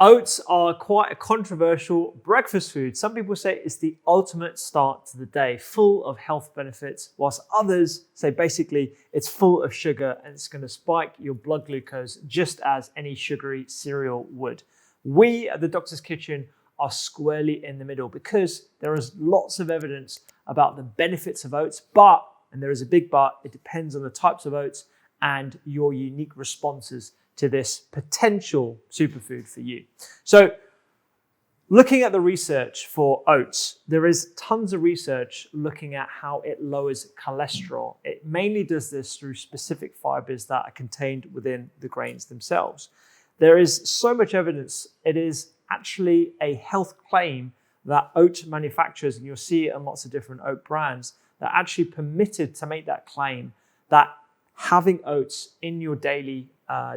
Oats are quite a controversial breakfast food. Some people say it's the ultimate start to the day, full of health benefits, whilst others say basically it's full of sugar and it's going to spike your blood glucose just as any sugary cereal would. We at the Doctor's Kitchen are squarely in the middle because there is lots of evidence about the benefits of oats, but, and there is a big but, it depends on the types of oats and your unique responses to this potential superfood for you. So looking at the research for oats, there is tons of research looking at how it lowers cholesterol. It mainly does this through specific fibers that are contained within the grains themselves. There is so much evidence, it is actually a health claim that oat manufacturers, and you'll see it in lots of different oat brands, that are actually permitted to make that claim that having oats in your daily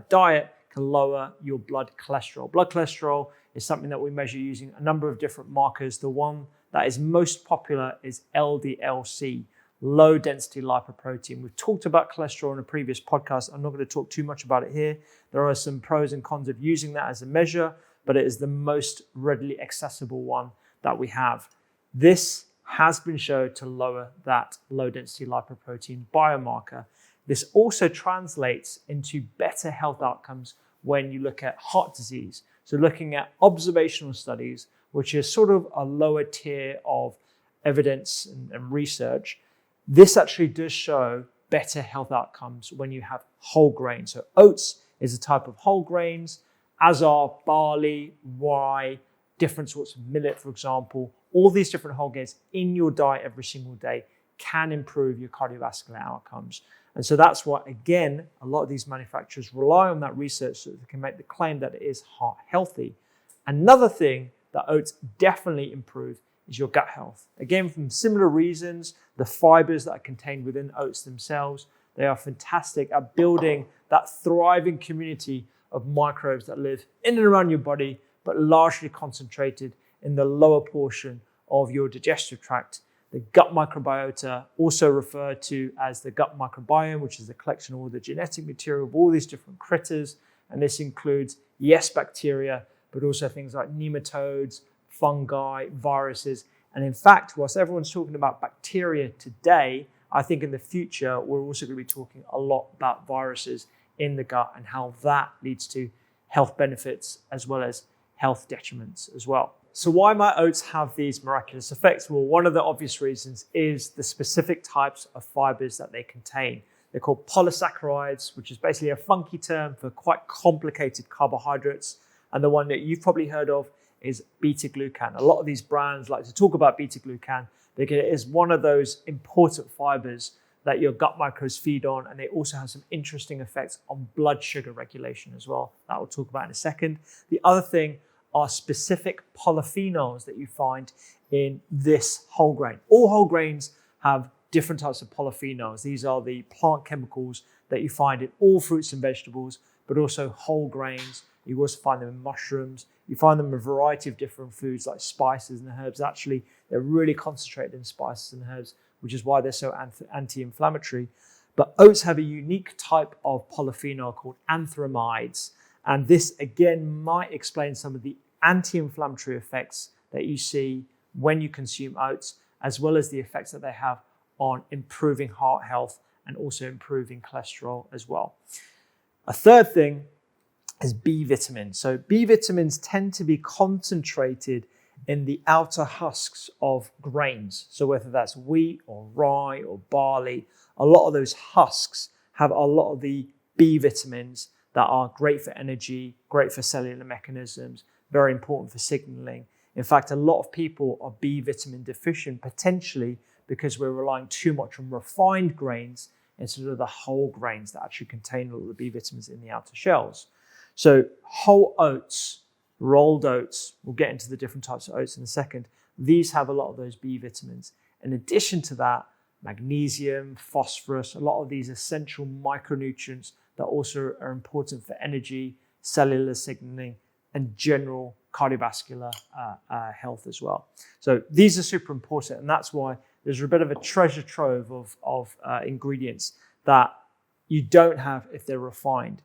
diet can lower your blood cholesterol. Blood cholesterol is something that we measure using a number of different markers. The one that is most popular is LDL-C, low density lipoprotein. We've talked about cholesterol in a previous podcast. I'm not going to talk too much about it here. There are some pros and cons of using that as a measure, but it is the most readily accessible one that we have. This has been shown to lower that low density lipoprotein biomarker. This also translates into better health outcomes when you look at heart disease. So looking at observational studies, which is sort of a lower tier of evidence and research, this actually does show better health outcomes when you have whole grains. So oats is a type of whole grains, as are barley, rye, different sorts of millet, for example. All these different whole grains in your diet every single day can improve your cardiovascular outcomes. And so that's why, again, a lot of these manufacturers rely on that research so that they can make the claim that it is heart healthy. Another thing that oats definitely improve is your gut health. Again, from similar reasons, the fibers that are contained within oats themselves, they are fantastic at building that thriving community of microbes that live in and around your body, but largely concentrated in the lower portion of your digestive tract. The gut microbiota, also referred to as the gut microbiome, which is a collection of all the genetic material of all these different critters. And this includes, yes, bacteria, but also things like nematodes, fungi, viruses. And in fact, whilst everyone's talking about bacteria today, I think in the future, we're also going to be talking a lot about viruses in the gut and how that leads to health benefits as well as health detriments as well. So why might oats have these miraculous effects? Well, one of the obvious reasons is the specific types of fibers that they contain. They're called polysaccharides, which is basically a funky term for quite complicated carbohydrates. And the one that you've probably heard of is beta-glucan. A lot of these brands like to talk about beta-glucan because it is one of those important fibers that your gut microbes feed on, and they also have some interesting effects on blood sugar regulation as well. That we'll talk about in a second. The other thing are specific polyphenols that you find in this whole grain. All whole grains have different types of polyphenols. These are the plant chemicals that you find in all fruits and vegetables, but also whole grains. You also find them in mushrooms. You find them in a variety of different foods like spices and herbs. Actually, they're really concentrated in spices and herbs, which is why they're so anti-inflammatory. But oats have a unique type of polyphenol called anthramides. And this, again, might explain some of the anti-inflammatory effects that you see when you consume oats, as well as the effects that they have on improving heart health and also improving cholesterol as well. A third thing is B vitamins. So B vitamins tend to be concentrated in the outer husks of grains. So whether that's wheat or rye or barley, a lot of those husks have a lot of the B vitamins that are great for energy, great for cellular mechanisms, very important for signaling. In fact, a lot of people are B vitamin deficient potentially because we're relying too much on refined grains instead of the whole grains that actually contain all of the B vitamins in the outer shells. So whole oats, rolled oats, we'll get into the different types of oats in a second. These have a lot of those B vitamins. In addition to that, magnesium, phosphorus, a lot of these essential micronutrients that also are important for energy, cellular signaling, and general cardiovascular health as well. So these are super important, and that's why there's a bit of a treasure trove of ingredients that you don't have if they're refined.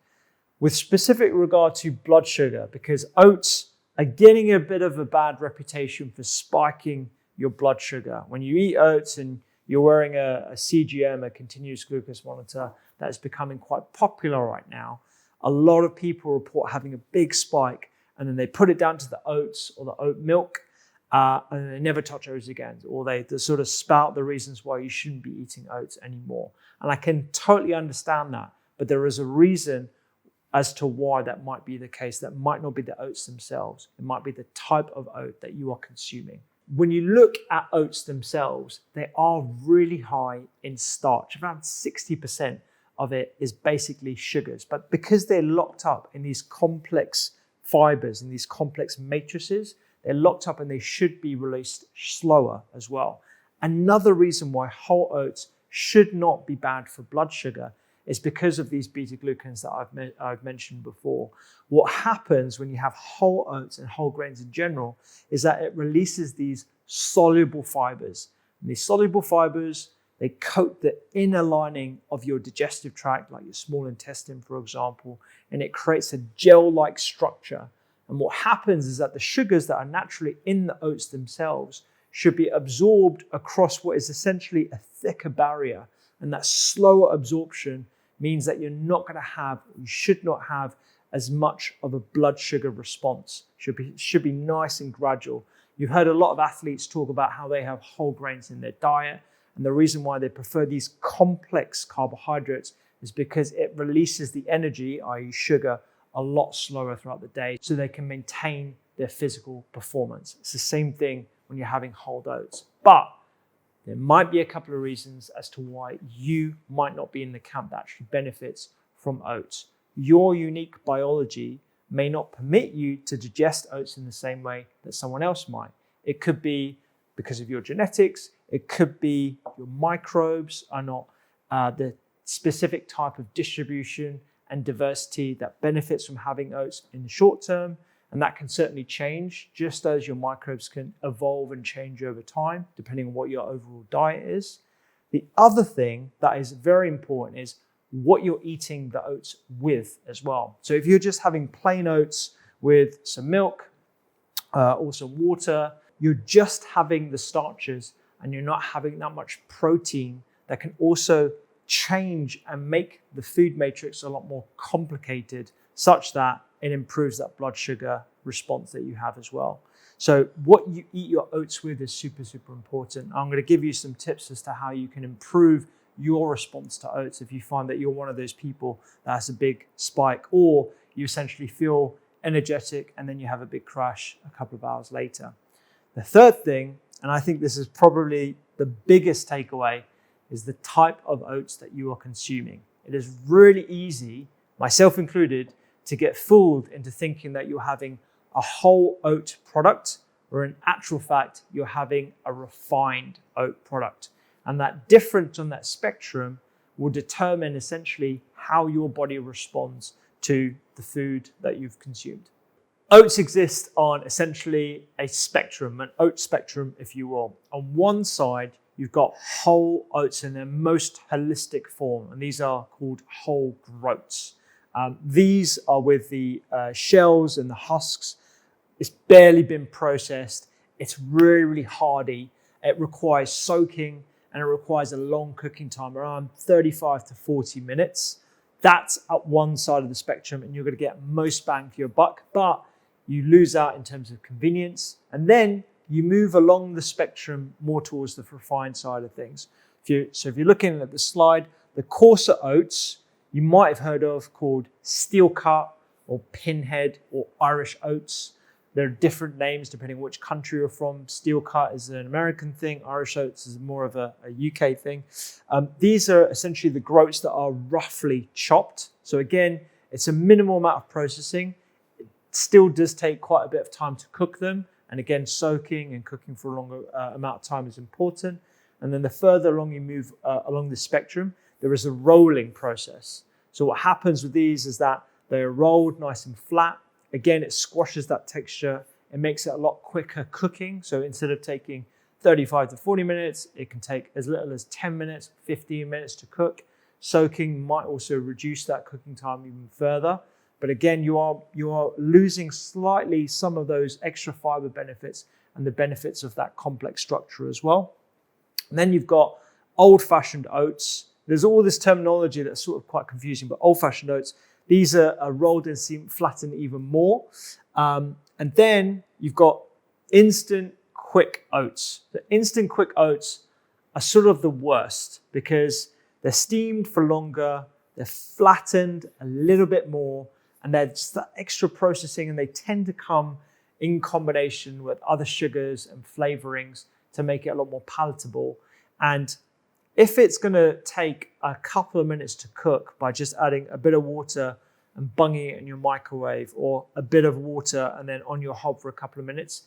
with specific regard to blood sugar, because oats are getting a bit of a bad reputation for spiking your blood sugar. When you eat oats and you're wearing a CGM, a continuous glucose monitor, that is becoming quite popular right now, a lot of people report having a big spike, and then they put it down to the oats or the oat milk, and they never touch oats again, or they sort of spout the reasons why you shouldn't be eating oats anymore. And I can totally understand that, but there is a reason as to why that might be the case. That might not be the oats themselves. It might be the type of oat that you are consuming. When you look at oats themselves, they are really high in starch. Around 60% of it is basically sugars. But because they're locked up in these complex fibers, in these complex matrices, they're locked up and they should be released slower as well. Another reason why whole oats should not be bad for blood sugar is because of these beta-glucans that I've mentioned before. What happens when you have whole oats and whole grains in general is that it releases these soluble fibers. And these soluble fibers, they coat the inner lining of your digestive tract, like your small intestine, for example, and it creates a gel-like structure. And what happens is that the sugars that are naturally in the oats themselves should be absorbed across what is essentially a thicker barrier. And that slower absorption means that you're not going to have, you should not have as much of a blood sugar response. Should be nice and gradual. You've heard a lot of athletes talk about how they have whole grains in their diet. And the reason why they prefer these complex carbohydrates is because it releases the energy, i.e. sugar, a lot slower throughout the day so they can maintain their physical performance. It's the same thing when you're having whole oats. But there might be a couple of reasons as to why you might not be in the camp that actually benefits from oats. Your unique biology may not permit you to digest oats in the same way that someone else might. It could be because of your genetics. It could be your microbes are not the specific type of distribution and diversity that benefits from having oats in the short term. And that can certainly change, just as your microbes can evolve and change over time, depending on what your overall diet is. The other thing that is very important is what you're eating the oats with as well. So if you're just having plain oats with some milk or some water, you're just having the starches and you're not having that much protein that can also change and make the food matrix a lot more complicated, such that it improves that blood sugar response that you have as well. So what you eat your oats with is super, super important. I'm going to give you some tips as to how you can improve your response to oats if you find that you're one of those people that has a big spike, or you essentially feel energetic and then you have a big crash a couple of hours later. The third thing, and I think this is probably the biggest takeaway, is the type of oats that you are consuming. It is really easy, myself included, to get fooled into thinking that you're having a whole oat product, or in actual fact, you're having a refined oat product. And that difference on that spectrum will determine essentially how your body responds to the food that you've consumed. Oats exist on essentially a spectrum, an oat spectrum, if you will. On one side, you've got whole oats in their most holistic form, and these are called whole groats. These are with the shells and the husks. It's barely been processed. It's really, really hardy. It requires soaking and it requires a long cooking time, around 35 to 40 minutes. That's at one side of the spectrum and you're going to get most bang for your buck, but you lose out in terms of convenience. And then you move along the spectrum more towards the refined side of things. So if you're looking at the slide, the coarser oats you might have heard of called steel cut or pinhead or Irish oats. There are different names depending on which country you're from. Steel cut is an American thing. Irish oats is more of a UK thing. These are essentially the groats that are roughly chopped. So again, it's a minimal amount of processing. It still does take quite a bit of time to cook them. And again, soaking and cooking for a longer amount of time is important. And then the further along you move along the spectrum, there is a rolling process. So what happens with these is that they are rolled nice and flat. Again, it squashes that texture. It makes it a lot quicker cooking. So instead of taking 35 to 40 minutes, it can take as little as 10 minutes, 15 minutes to cook. Soaking might also reduce that cooking time even further. But again, you are losing slightly some of those extra fiber benefits and the benefits of that complex structure as well. And then you've got old-fashioned oats. There's all this terminology that's sort of quite confusing, but old-fashioned oats, these are rolled and seem flattened even more. And then you've got instant quick oats. The instant quick oats are sort of the worst because they're steamed for longer, they're flattened a little bit more, and they're just that extra processing, and they tend to come in combination with other sugars and flavorings to make it a lot more palatable. And if it's going to take a couple of minutes to cook by just adding a bit of water and bunging it in your microwave, or a bit of water and then on your hob for a couple of minutes,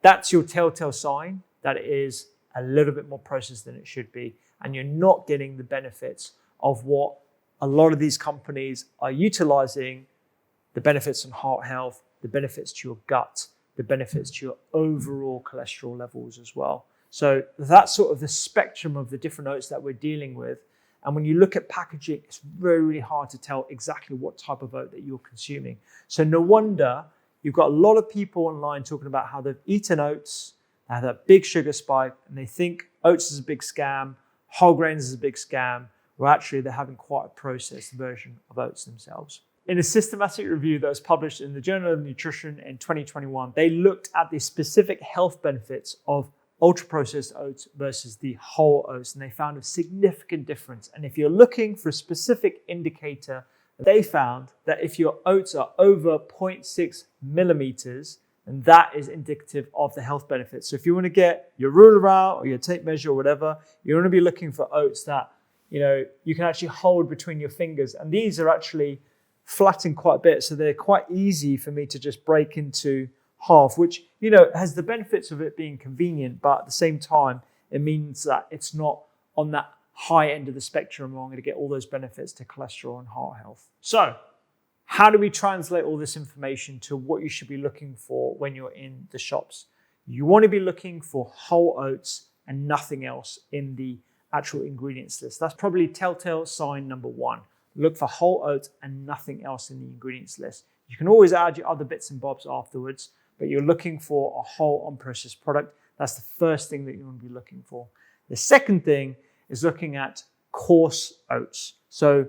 that's your telltale sign that it is a little bit more processed than it should be, and you're not getting the benefits of what a lot of these companies are utilizing, the benefits on heart health, the benefits to your gut, the benefits to your overall cholesterol levels as well. So that's sort of the spectrum of the different oats that we're dealing with. And when you look at packaging, it's really, really hard to tell exactly what type of oat that you're consuming. So no wonder you've got a lot of people online talking about how they've eaten oats, they have that big sugar spike, and they think oats is a big scam, whole grains is a big scam, where actually they're having quite a processed version of oats themselves. In a systematic review that was published in the Journal of Nutrition in 2021, they looked at the specific health benefits of ultra-processed oats versus the whole oats, and they found a significant difference. And if you're looking for a specific indicator, they found that if your oats are over 0.6 millimeters, and that is indicative of the health benefits. So if you want to get your ruler out or your tape measure or whatever, you want to be looking for oats that you can actually hold between your fingers. And these are actually flattened quite a bit, so they're quite easy for me to just break into half, which has the benefits of it being convenient, but at the same time, it means that it's not on that high end of the spectrum where I'm going to get all those benefits to cholesterol and heart health. So how do we translate all this information to what you should be looking for when you're in the shops? You want to be looking for whole oats and nothing else in the actual ingredients list. That's probably telltale sign number one. Look for whole oats and nothing else in the ingredients list. You can always add your other bits and bobs afterwards, but you're looking for a whole unprocessed product. That's the first thing that you want to be looking for. The second thing is looking at coarse oats. So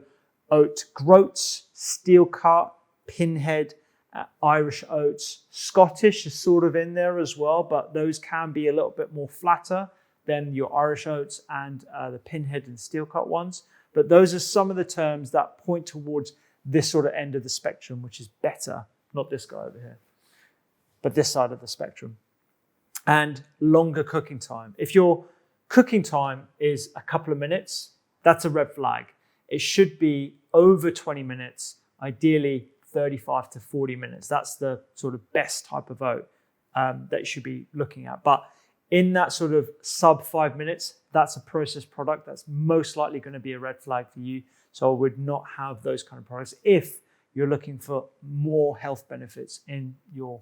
oat groats, steel cut, pinhead, Irish oats. Scottish is sort of in there as well, but those can be a little bit more flatter than your Irish oats and the pinhead and steel cut ones. But those are some of the terms that point towards this sort of end of the spectrum, which is better, not this guy over here, but this side of the spectrum. And longer cooking time. If your cooking time is a couple of minutes, that's a red flag. It should be over 20 minutes, ideally 35 to 40 minutes. That's the sort of best type of oat that you should be looking at. But in that sort of sub 5 minutes, that's a processed product. That's most likely going to be a red flag for you. So I would not have those kind of products if you're looking for more health benefits in your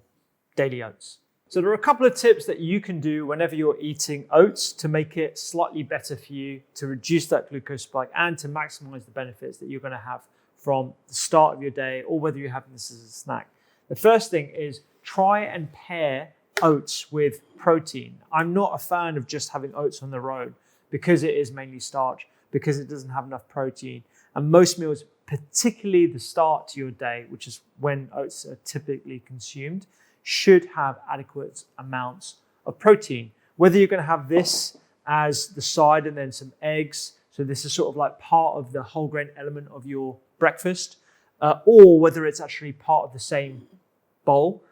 daily oats. So there are a couple of tips that you can do whenever you're eating oats to make it slightly better for you, to reduce that glucose spike and to maximize the benefits that you're going to have from the start of your day, or whether you're having this as a snack. The first thing is try and pair oats with protein. I'm not a fan of just having oats on their own because it is mainly starch, because it doesn't have enough protein. And most meals, particularly the start to your day, which is when oats are typically consumed, should have adequate amounts of protein. Whether you're going to have this as the side and then some eggs, so this is sort of like part of the whole grain element of your breakfast, or whether it's actually part of the same bowl.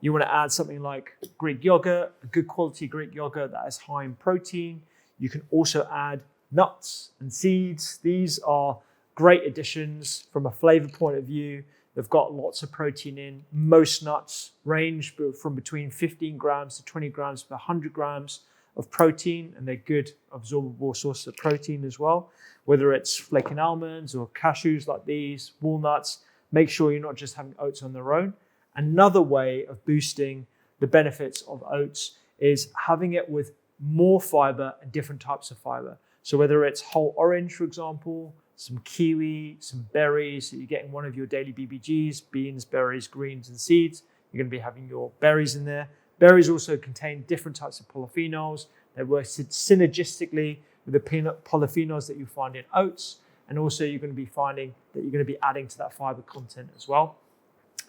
You want to add something like Greek yogurt, a good quality Greek yogurt that is high in protein. You can also add nuts and seeds. These are great additions from a flavor point of view. They've got lots of protein in. Most nuts range from between 15 grams to 20 grams per 100 grams of protein, and they're good absorbable sources of protein as well. Whether it's flaking almonds or cashews like these, walnuts, make sure you're not just having oats on their own. Another way of boosting the benefits of oats is having it with more fiber and different types of fiber. So whether it's whole orange, for example, some kiwi, some berries. So you're getting one of your daily BBGs, beans, berries, greens, and seeds. You're going to be having your berries in there. Berries also contain different types of polyphenols. They work synergistically with the polyphenols that you find in oats. And also you're going to be finding that you're going to be adding to that fiber content as well.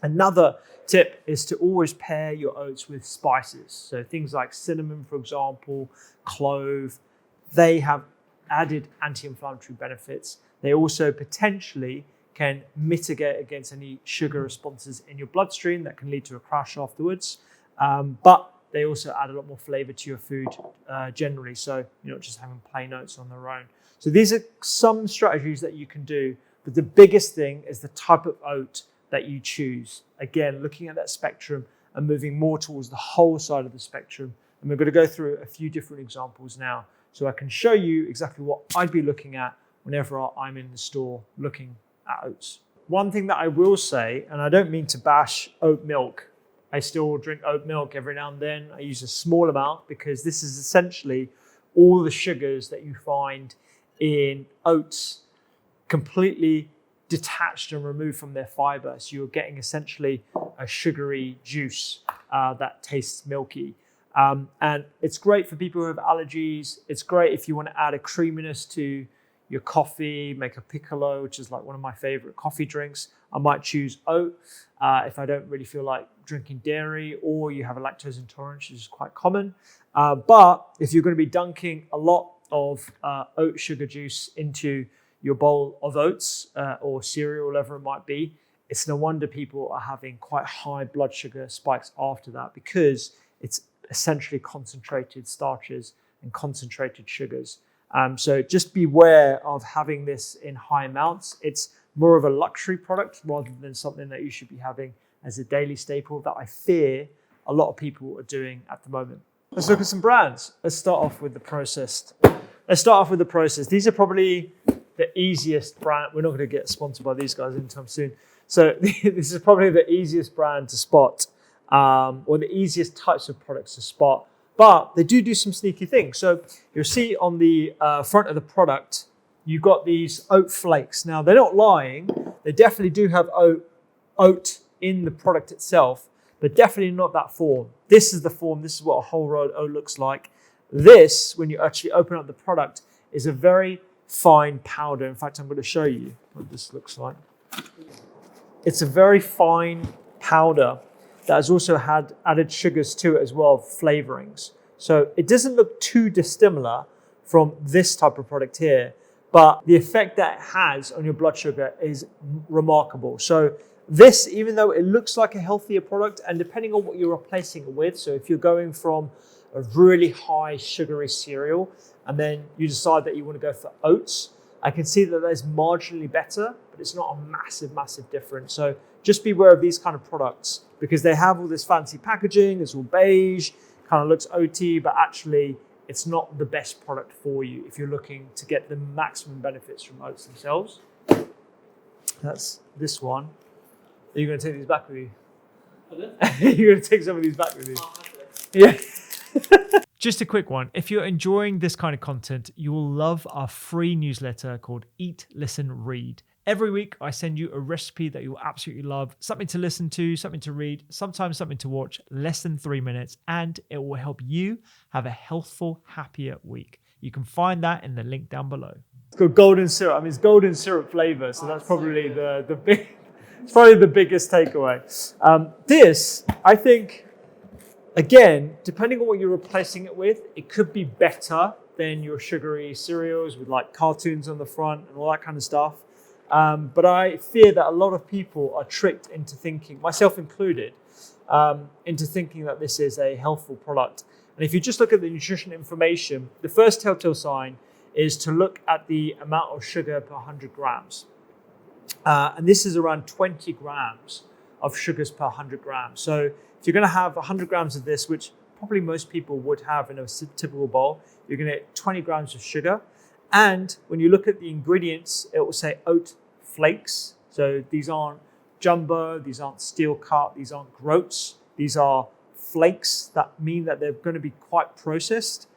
Another tip is to always pair your oats with spices. So things like cinnamon, for example, clove, they have added anti-inflammatory benefits. They also potentially can mitigate against any sugar responses in your bloodstream that can lead to a crash afterwards. But they also add a lot more flavor to your food generally. So you're not just having plain oats on their own. So these are some strategies that you can do. But the biggest thing is the type of oat that you choose. Again, looking at that spectrum and moving more towards the whole side of the spectrum. And we're going to go through a few different examples now, so I can show you exactly what I'd be looking at whenever I'm in the store looking at oats. One thing that I will say, and I don't mean to bash oat milk, I still drink oat milk every now and then. I use a small amount because this is essentially all the sugars that you find in oats completely detached and removed from their fiber. So you're getting essentially a sugary juice that tastes milky. And it's great for people who have allergies. It's great if you want to add a creaminess to your coffee, make a piccolo, which is like one of my favorite coffee drinks. I might choose oat if I don't really feel like drinking dairy, or you have a lactose intolerance, which is quite common. But if you're going to be dunking a lot of oat sugar juice into your bowl of oats or cereal, whatever it might be, it's no wonder people are having quite high blood sugar spikes after that, because it's essentially concentrated starches and concentrated sugars. So just beware of having this in high amounts. It's more of a luxury product rather than something that you should be having as a daily staple that I fear a lot of people are doing at the moment. Let's look at some brands. Let's start off with the processed. These are probably the easiest brand. We're not going to get sponsored by these guys anytime soon. So this is probably the easiest brand to spot, or the easiest types of products to spot. But they do some sneaky things. So you'll see on the front of the product, you've got these oat flakes. Now, they're not lying. They definitely do have oat in the product itself, but definitely not that form. This is the form. This is what a whole rolled oat looks like. This, when you actually open up the product, is a very fine powder. In fact, I'm going to show you what this looks like. It's a very fine powder that has also had added sugars to it as well, flavorings. So it doesn't look too dissimilar from this type of product here, but the effect that it has on your blood sugar is remarkable. So this, even though it looks like a healthier product, and depending on what you're replacing it with, so if you're going from a really high sugary cereal and then you decide that you want to go for oats, I can see that there's marginally better, but it's not a massive difference. So just beware of these kind of products, because they have all this fancy packaging. It's all beige, kind of looks OT, but actually it's not the best product for you if you're looking to get the maximum benefits from oats themselves. That's this one. Are you going to take these back with you? You're going to take some of these back with you? Yeah. Just a quick one. If you're enjoying this kind of content, you will love our free newsletter called Eat, Listen, Read. Every week, I send you a recipe that you'll absolutely love, something to listen to, something to read, sometimes something to watch, less than 3 minutes, and it will help you have a healthful, happier week. You can find that in the link down below. It's got golden syrup. I mean, it's golden syrup flavor, so that's probably it's probably the biggest takeaway. This, I think, again, depending on what you're replacing it with, it could be better than your sugary cereals with like cartoons on the front and all that kind of stuff. But I fear that a lot of people are tricked into thinking, myself included, into thinking that this is a healthful product. And if you just look at the nutrition information, the first telltale sign is to look at the amount of sugar per 100 grams. And this is around 20 grams of sugars per 100 grams. So if you're going to have 100 grams of this, which probably most people would have in a typical bowl, you're going to get 20 grams of sugar. And when you look at the ingredients, it will say oat flakes. So these aren't jumbo, these aren't steel cut, these aren't groats. These are flakes that mean that they're going to be quite processed.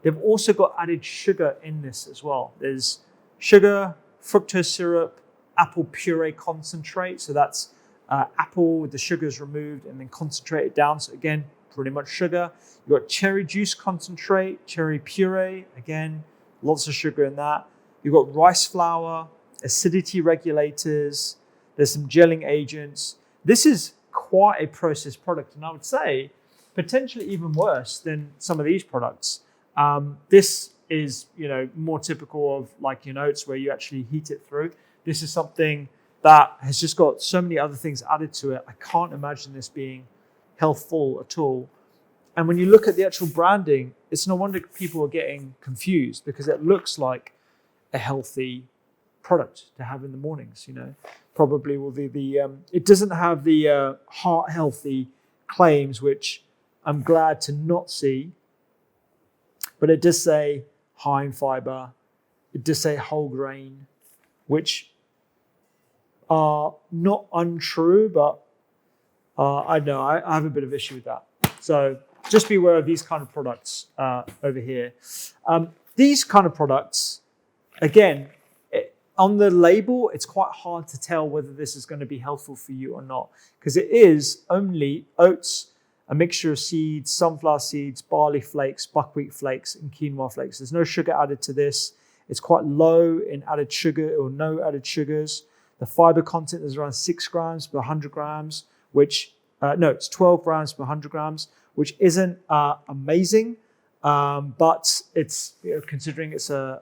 They've also got added sugar in this as well. There's sugar, fructose syrup, apple puree concentrate. So that's apple with the sugars removed and then concentrated down. So again, pretty much sugar. You've got cherry juice concentrate, cherry puree. Again, lots of sugar in that. You've got rice flour, acidity regulators. There's some gelling agents. This is quite a processed product, and I would say potentially even worse than some of these products. This is, more typical of like in oats where you actually heat it through. This is something that has just got so many other things added to it. I can't imagine this being healthful at all. And when you look at the actual branding, it's no wonder people are getting confused because it looks like a healthy product to have in the mornings. Probably will be it doesn't have the heart healthy claims, which I'm glad to not see, but it does say high in fiber. It does say whole grain, which are not untrue, but I know I have a bit of issue with that. So just be aware of these kind of products over here. These kind of products, again, on the label, it's quite hard to tell whether this is going to be helpful for you or not, because it is only oats, a mixture of seeds, sunflower seeds, barley flakes, buckwheat flakes, and quinoa flakes. There's no sugar added to this. It's quite low in added sugar or no added sugars. The fiber content is around 6 grams per 100 grams, which, it's 12 grams per 100 grams, which isn't amazing, but it's, considering it's an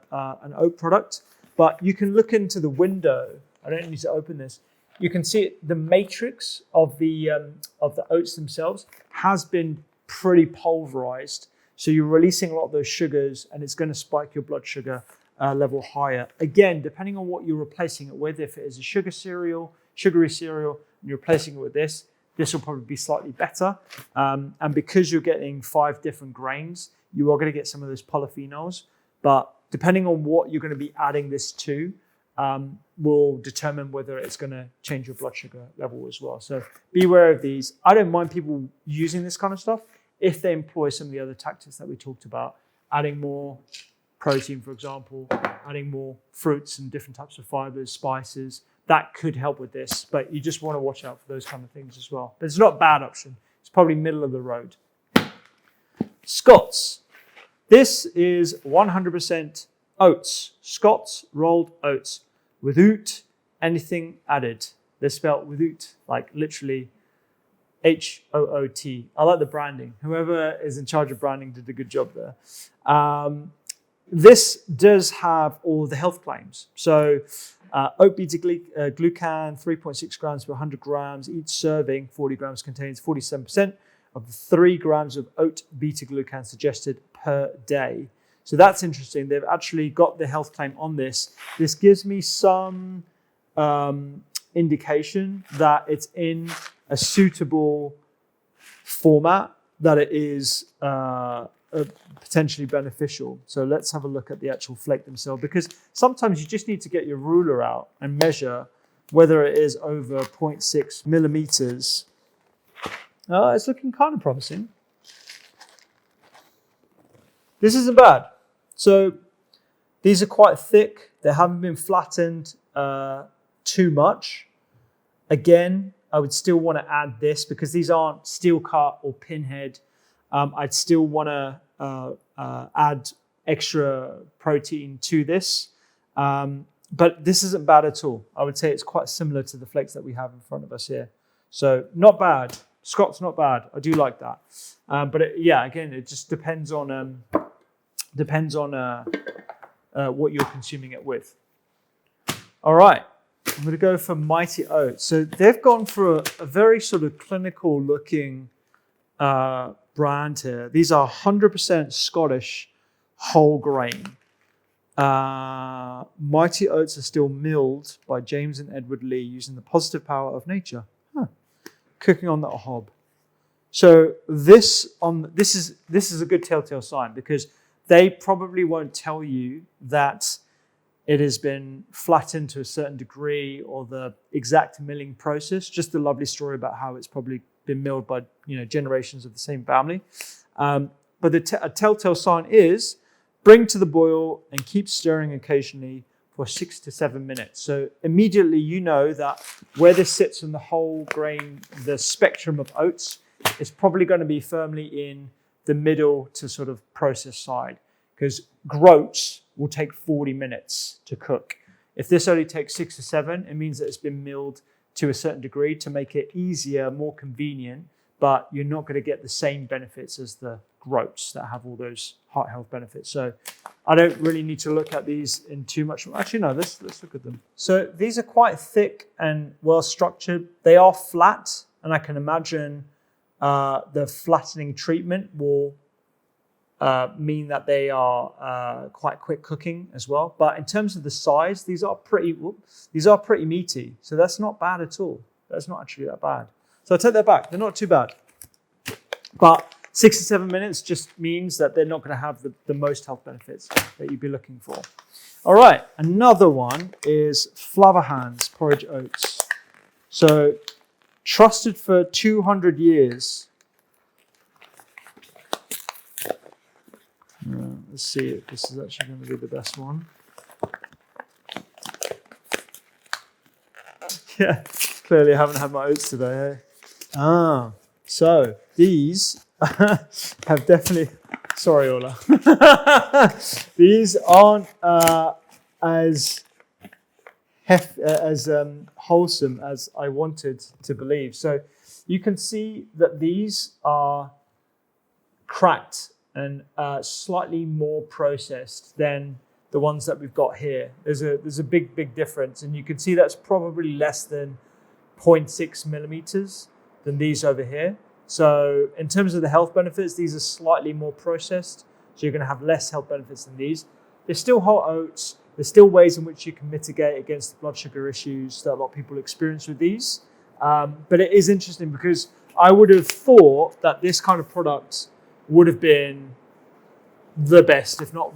oat product. But you can look into the window. I don't need to open this. You can see the matrix of the oats themselves has been pretty pulverized. So you're releasing a lot of those sugars, and it's going to spike your blood sugar level higher. Again, depending on what you're replacing it with, if it is a sugary cereal, and you're replacing it with this will probably be slightly better. And because you're getting 5 different grains, you are going to get some of those polyphenols. But depending on what you're going to be adding this to, will determine whether it's going to change your blood sugar level as well. So be aware of these. I don't mind people using this kind of stuff if they employ some of the other tactics that we talked about, adding more protein, for example, adding more fruits and different types of fibers, spices. That could help with this, but you just want to watch out for those kind of things as well. But it's not a bad option. It's probably middle of the road. Scott's. This is 100% oats. Scott's rolled oats without anything added. They're spelled without, like literally H-O-O-T. I like the branding. Whoever is in charge of branding did a good job there. This does have all the health claims. So oat beta-glucan, 3.6 grams per 100 grams. Each serving, 40 grams, contains 47% of the 3 grams of oat beta-glucan suggested per day. So that's interesting. They've actually got the health claim on this. This gives me some indication that it's in a suitable format, that it is potentially beneficial. So let's have a look at the actual flake themselves, because sometimes you just need to get your ruler out and measure whether it is over 0.6 millimeters. It's looking kind of promising. This isn't bad. So these are quite thick. They haven't been flattened too much. Again, I would still want to add this because these aren't steel cut or pinhead. I'd still want to add extra protein to this. But this isn't bad at all. I would say it's quite similar to the flakes that we have in front of us here. So not bad. Scott's not bad. I do like that. But again, it just depends on what you're consuming it with. All right, I'm going to go for Mighty Oats. So they've gone for a very sort of clinical looking brand here. These are 100% Scottish whole grain. Mighty Oats are still milled by James and Edward Lee using the positive power of nature. Cooking on the hob. So this is a good telltale sign, because they probably won't tell you that it has been flattened to a certain degree or the exact milling process. Just a lovely story about how it's probably been milled by generations of the same family. But a telltale sign is bring to the boil and keep stirring occasionally for 6 to 7 minutes. So immediately you know that where this sits in the whole grain, the spectrum of oats, is probably going to be firmly in the middle to sort of process side, because groats will take 40 minutes to cook. If this only takes 6 to 7, it means that it's been milled to a certain degree to make it easier, more convenient, but you're not going to get the same benefits as the groats that have all those heart health benefits. So I don't really need to look at these in too much. Actually, no, let's look at them. So these are quite thick and well structured. They are flat, and I can imagine the flattening treatment will mean that they are quite quick cooking as well. But in terms of the size, these are pretty meaty. So that's not bad at all. That's not actually that bad. So I take that back. They're not too bad. But 6 to 7 minutes just means that they're not going to have the most health benefits that you'd be looking for. All right, another one is Flavorhands porridge oats. So trusted for 200 years. Let's see if this is actually going to be the best one. Yeah, clearly I haven't had my oats today. Eh? So these have definitely, sorry Ola, these aren't as wholesome as I wanted to believe. So you can see that these are cracked and slightly more processed than the ones that we've got here. There's a big difference, and you can see that's probably less than 0.6 millimeters than these over here. So in terms of the health benefits, these are slightly more processed, so you're going to have less health benefits than these. They're still whole oats. There's still ways in which you can mitigate against the blood sugar issues that a lot of people experience with these. But it is interesting because I would have thought that this kind of product would have been the best, if not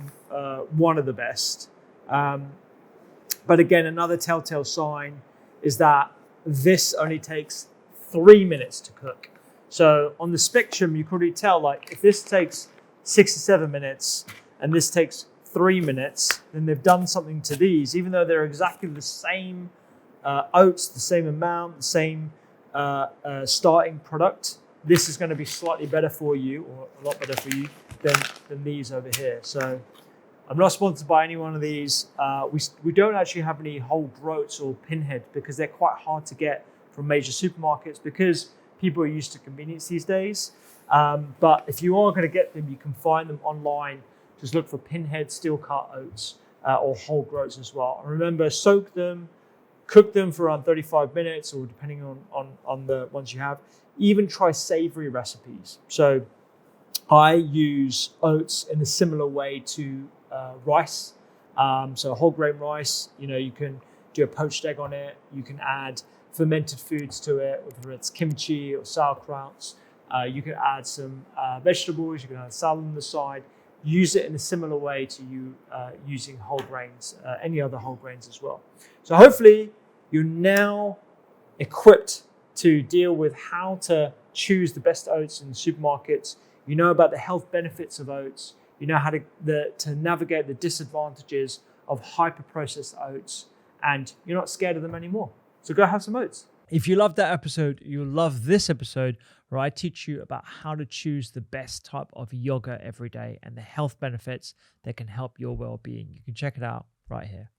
one of the best. But again, another telltale sign is that this only takes 3 minutes to cook. So on the spectrum, you can already tell, like, if this takes 6 to 7 minutes and this takes 3 minutes, then they've done something to these, even though they're exactly the same oats, the same amount, the same starting product. This is going to be slightly better for you, or a lot better for you than these over here. So I'm not sponsored by any one of these. We don't actually have any whole groats or pinhead because they're quite hard to get from major supermarkets because people are used to convenience these days. But if you are going to get them, you can find them online. Just look for pinhead steel cut oats or whole groats as well. And remember, soak them, cook them for around 35 minutes, or depending on the ones you have. Even try savory recipes. So I use oats in a similar way to rice. So whole grain rice, you can do a poached egg on it. You can add fermented foods to it, whether it's kimchi or sauerkrauts. You can add some vegetables. You can add salad on the side. Use it in a similar way to you using whole grains, any other whole grains as well. So hopefully you're now equipped to deal with how to choose the best oats in the supermarkets. You know about the health benefits of oats. You know how to navigate the disadvantages of hyper-processed oats, and you're not scared of them anymore. So go have some oats. If you loved that episode, you'll love this episode where I teach you about how to choose the best type of yogurt every day and the health benefits that can help your well-being. You can check it out right here.